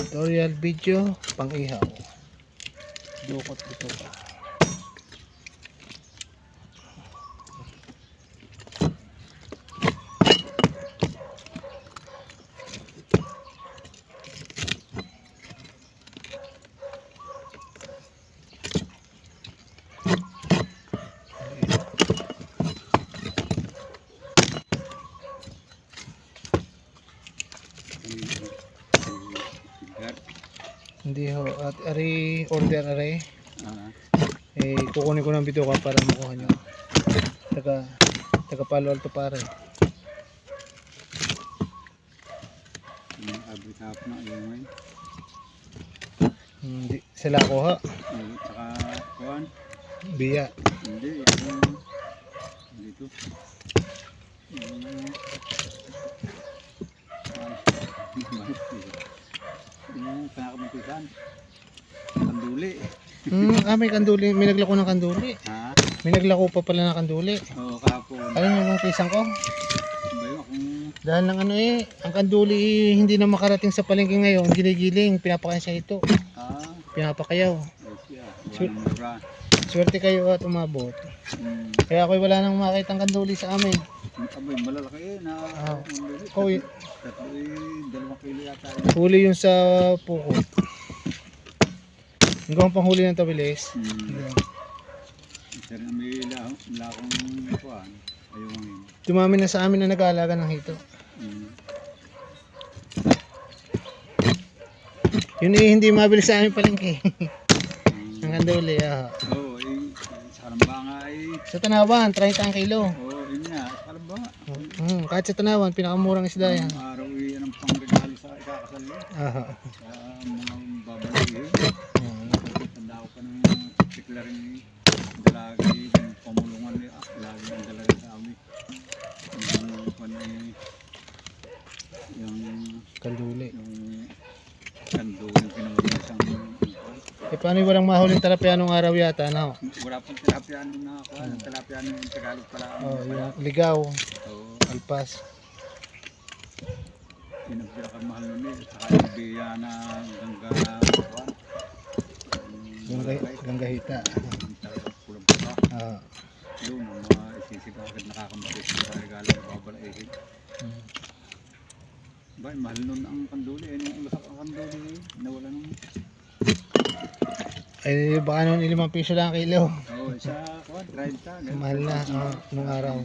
tutorial video pang ihaw. Dukot ito pa. Hindi ho, at ari order ari. Kukunin ko ng video ka para makuha nyo. Taga Palo Alto pare. Abot na na yung Hindi sila ko ha. Saka kuan. Biya. Hindi dito. Yung pinakamuntikan kanduli. May kanduli, may naglako ng kanduli. Ha? May naglako pa pala ng kanduli. Oo, kahapon. Alam mo yung pisang ko? Bayo akong Dahil ng ang kanduli hindi na makarating sa palengke ngayon, ginigiling, pinapakain sa ito. Pinapakayaw. mura. Swerte kayo at umabot. Kaya ako'y wala nang makita ang kanduli sa amin. Abay, malalaki na. Koy, 2 kilo yata. huli yun sa puko. Hanggang panghuli ng tabilis. Sir, may lakong kuhan. Ayun. Dumami na sa amin na nag-aalaga ng hito. Yun hindi mabili sa amin palengke. Ang kanduli. Oo, sa Kalambanga ay. Sa Tanawan, 30 ang kilo. Oo, yun nga. Sa Kalambanga. Kahit sa Tanawan, pinakamurang isda yan. Araw yan ang pangregalo sa ikakasal yun. Sa mga babalagin. Tanda ko pa ng sikla rin dalagay, yung pamulungan niya. Lagi ang dalagay sa amin. Yung Kanduli. yung kando yung pinamulungan sa Paano walang mahuling tilapia nung araw yata, no? wala pang tilapia nung nakakuha. Ang tilapia nung Tagalog pala. Yung ligaw, alpas. Yun ang pinakamahal nun eh. Saka yung biya na Ganggahita. talagang pulang-pula. Yun ang mga isisip agad nakakamatis sa regalo ng babalaihin. Ba, mahal nun ang kanduli. Nung ulasak ang kanduli, nawala nung. Ay, baka noon 5 piso lang ang kilo. Oo, isa, 30. Mahal na, nung araw.